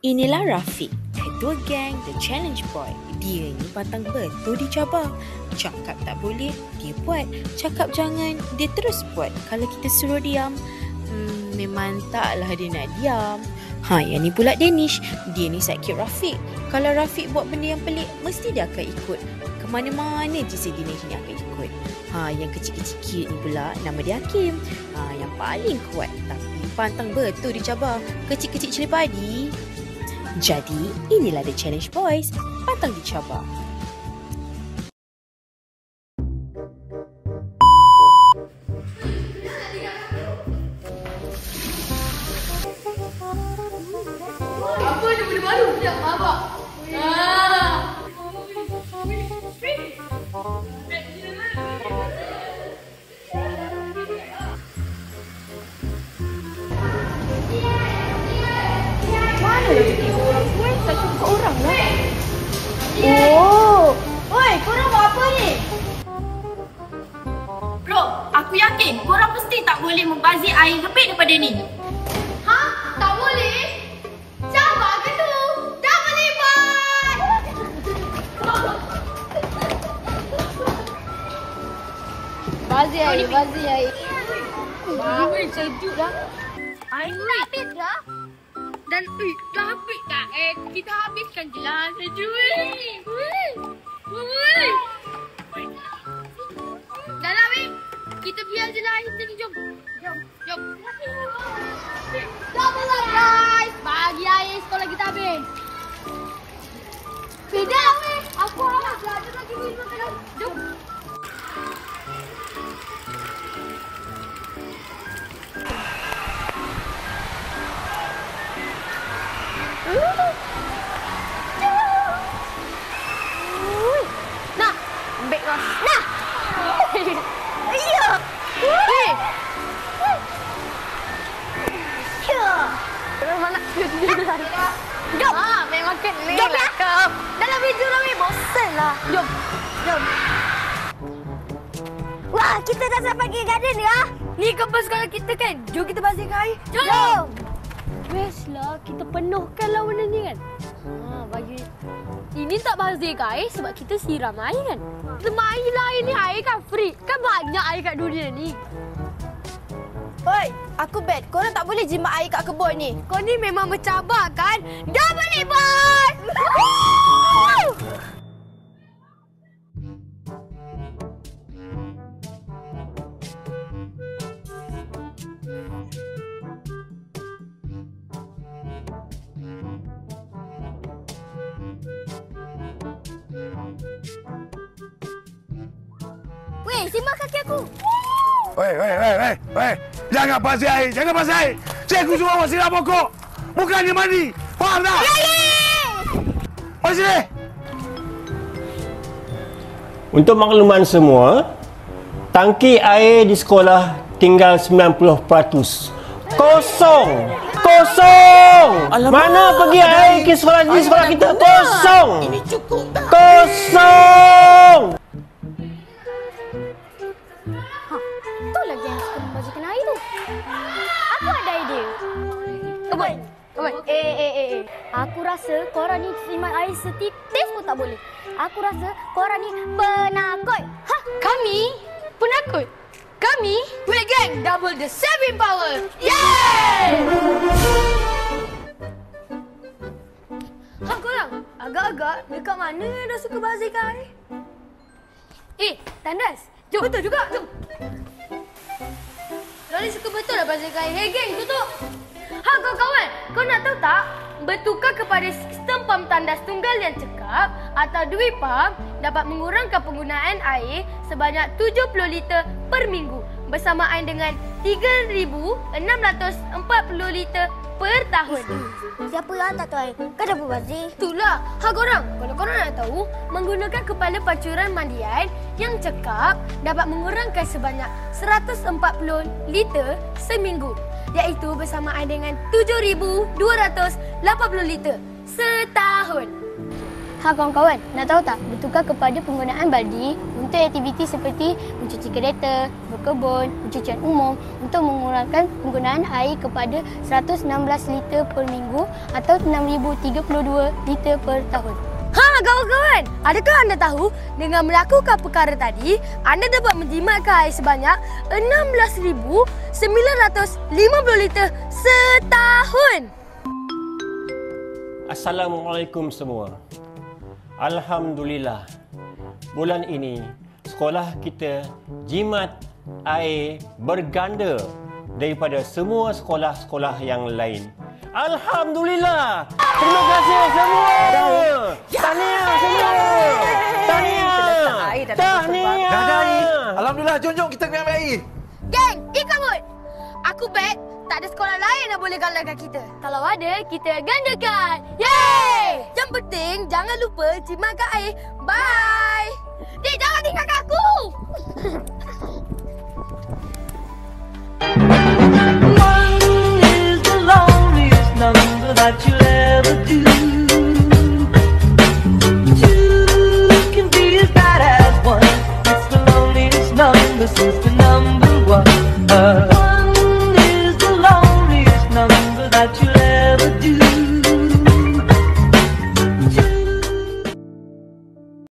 Inilah Rafiq, ketua geng The Challenge Boy. Dia ni pantang betul dicabar. Cakap tak boleh, dia buat. Cakap jangan, dia terus buat. Kalau kita suruh diam, memang taklah dia nak diam. Yang ni pula Danish. Dia ni sidekick Rafiq. Kalau Rafiq buat benda yang pelik, mesti dia akan ikut. Ke mana-mana je si Danish ni akan ikut. Yang kecil-kecil ni pula, nama dia Hakim. Yang paling kuat, tapi pantang betul dicabar. Kecil-kecil cili padi. Jadi, inilah The Challenge Boys. Pantang dicabar. Apa ni benda baru? Sekejap, abang. Mana lagi tiba orang gue? Tak cukup orang lah. Oh. Oi, korang buat apa ni? Bro, aku yakin korang mesti tak boleh membazir air lebih daripada ni. Tak boleh? Cabar ke tu? Dah berlibat! Bazir air, bazir air. Ui, sejuk dah. Air Tak habis dah? dan dah habis tak? Kita habiskan je lah. Sejuk ni. Dah lah, weh. Kita biar je lah air sini. Jom. Jom. Jom lah guys. Bagi air sekolah kita habis. Beda weh. Aku harap ada lagi minum dalam. Jom. Nak. Ambil kau. Nah. Iya. Weh. Ya. Mana? Jom. Memang kena. Jom lah kau. Dalam video lah weh. Bosan lah. Jom. Wah, kita dah sampai ke garden ya. Ni kampus sekolah kita kan? Jom kita bazirkan air. Jom. Best lah, kita penuhkan lah benda ni kan. Bagi ini tak bazirkan air sebab kita siram air kan. Kita main lah air ni, air kan free. Kan banyak air kat dunia ni. Oi, aku bet korang tak boleh jimat air kat kebun ni. Kau ni memang mencabar kan? Dah boleh buat! Weh, simak kaki aku. Weh. Jangan bazir air. Cikgu suruh awak siram pokok. Bukannya mandi. Faham tak? Mari sini. Untuk makluman semua, tangki air di sekolah tinggal 90%. Kosong! Alamak. Mana pergi air ke sekolah di sekolah kita? Kosong! Ini cukup tak? Kosong! Tu lagi yang suka membazirkan air tu. Aku ada idea. Abang. Aku rasa korang ni simat air setitis pun tak boleh. Aku rasa korang ni penakut. Kami? Penakut? Kami? Weh gang, double the saving power. Yeay! Korang, agak-agak dekat mana yang dah suka bazirkan air? Tandas, jom. Betul juga, jom. Loli suka betul lah bazirkan air. Hey geng, tutup. Kawan-kawan, kau nak tahu tak? Bertukar kepada sistem pam tandas tunggal yang cekap atau dual pam dapat mengurangkan penggunaan air sebanyak 70 liter per minggu bersamaan dengan 3,640 liter per tahun. Siapa yang tak tahu air? Kau dah berbazir. Itulah. Korang, kalau korang nak tahu, menggunakan kepala pancuran mandian yang cekap dapat mengurangkan sebanyak 140 liter seminggu, iaitu bersamaan dengan 7,280 liter setahun. Kawan-kawan, nak tahu tak? Bertukar kepada penggunaan baldi untuk aktiviti seperti mencuci kereta, berkebun, pencucian umum untuk mengurangkan penggunaan air kepada 116 liter per minggu atau 6,032 liter per tahun. Ha, kawan-kawan, adakah anda tahu dengan melakukan perkara tadi, anda dapat menjimatkan air sebanyak 16,950 liter setahun. Assalamualaikum semua. Alhamdulillah, bulan ini sekolah kita jimat air berganda daripada semua sekolah-sekolah yang lain. Alhamdulillah. Terima kasih semua. Tahniah semua. Tahniah. Tahniah. Alhamdulillah, jom kita kena ambil air. Geng, ikut. Aku bet tak ada sekolah lain yang boleh galakkan kita. Kalau ada, kita gandakan. Yeay! Yang penting, jangan lupa jimatkan air. Bye! Dik, jangan tinggalkan aku! One is the loneliest number that you'll ever do. Two can be as bad as one. It's the loneliest number since the number one. One is the loneliest number that you'll